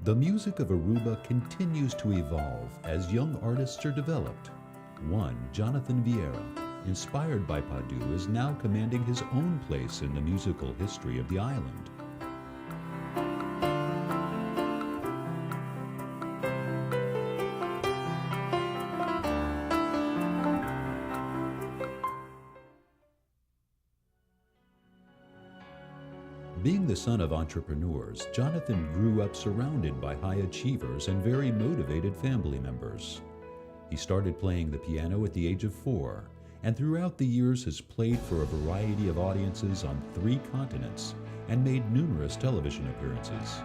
The music of Aruba continues to evolve as young artists are developed. One, Jonathan Vieira, inspired by Padu, is now commanding his own place in the musical history of the island. Being the son of entrepreneurs, Jonathan grew up surrounded by high achievers and very motivated family members. He started playing the piano at the age of 4, and throughout the years has played for a variety of audiences on 3 continents and made numerous television appearances.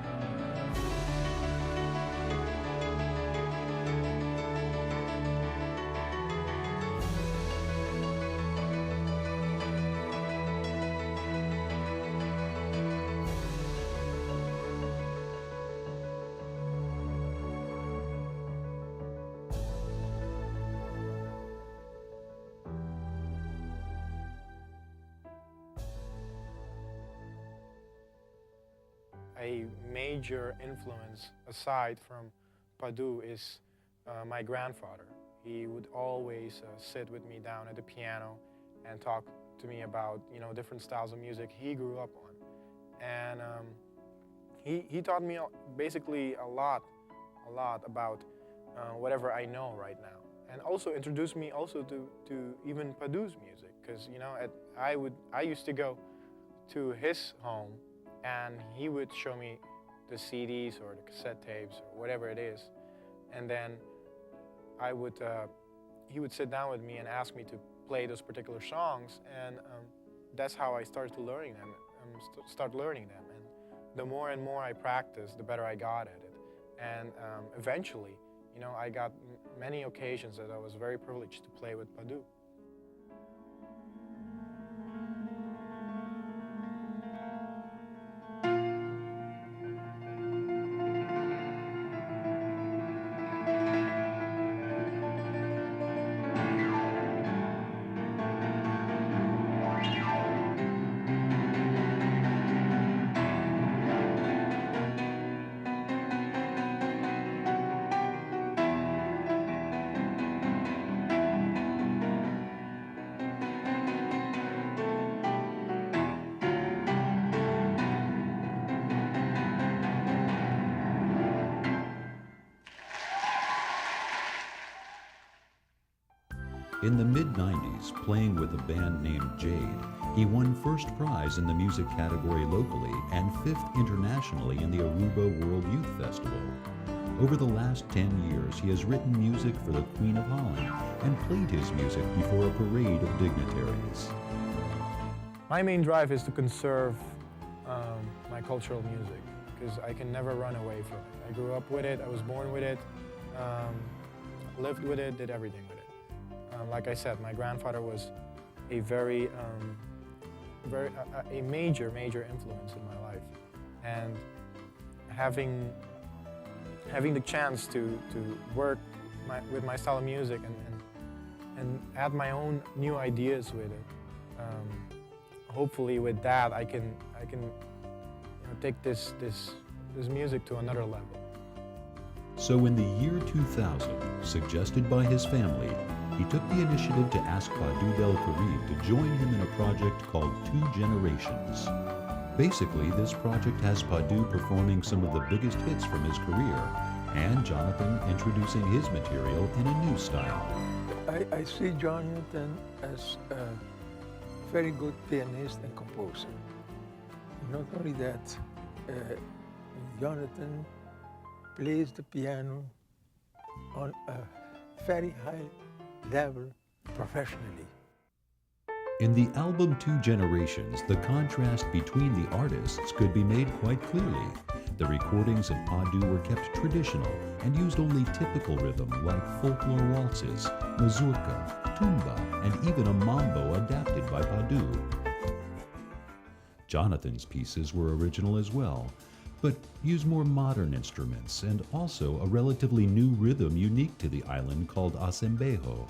A major influence, aside from Padu, is my grandfather. He would always sit with me down at the piano and talk to me about, different styles of music he grew up on. And he taught me basically a lot about whatever I know right now. And also introduced me also to even Padu's music, because I used to go to his home and he would show me the CDs or the cassette tapes or whatever it is, and then he would sit down with me and ask me to play those particular songs, and that's how I started learning them. And the more and more I practiced, the better I got at it. And eventually, I got many occasions that I was very privileged to play with Padu. In the mid-90s, playing with a band named Jade, he won first prize in the music category locally and 5th internationally in the Aruba World Youth Festival. Over the last 10 years, he has written music for the Queen of Holland and played his music before a parade of dignitaries. My main drive is to conserve my cultural music, because I can never run away from it. I grew up with it, I was born with it, lived with it, did everything with it. Like I said, my grandfather was a a major influence in my life, and having the chance to work with my style of music and add my own new ideas with it. Hopefully, with that, I can take this music to another level. So, in the year 2000, suggested by his family, he took the initiative to ask Padu Del Caribe to join him in a project called 2 Generations. Basically, this project has Padu performing some of the biggest hits from his career, and Jonathan introducing his material in a new style. I see Jonathan as a very good pianist and composer. Not only that, Jonathan plays the piano on a very high level professionally. In the album 2 Generations, the contrast between the artists could be made quite clearly. The recordings of Padu were kept traditional and used only typical rhythm like folklore waltzes, mazurka, tumba, and even a mambo adapted by Padu. Jonathan's pieces were original as well, but use more modern instruments and also a relatively new rhythm unique to the island called asembejo.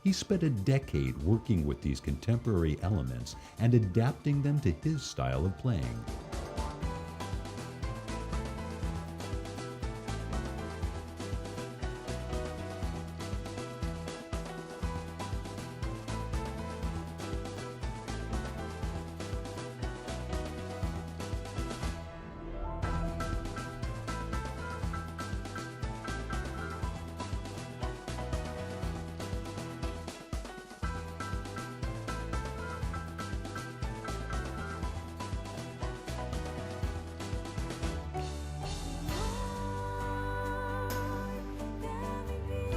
He spent a decade working with these contemporary elements and adapting them to his style of playing.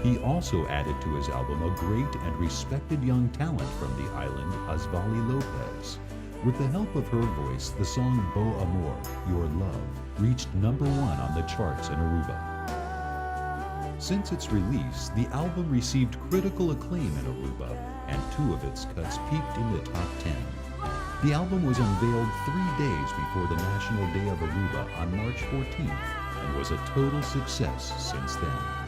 He also added to his album a great and respected young talent from the island, Asvali Lopez. With the help of her voice, the song Bo Amor, Your Love, reached #1 on the charts in Aruba. Since its release, the album received critical acclaim in Aruba, and 2 of its cuts peaked in the top 10. The album was unveiled 3 days before the National Day of Aruba on March 14th, and was a total success since then.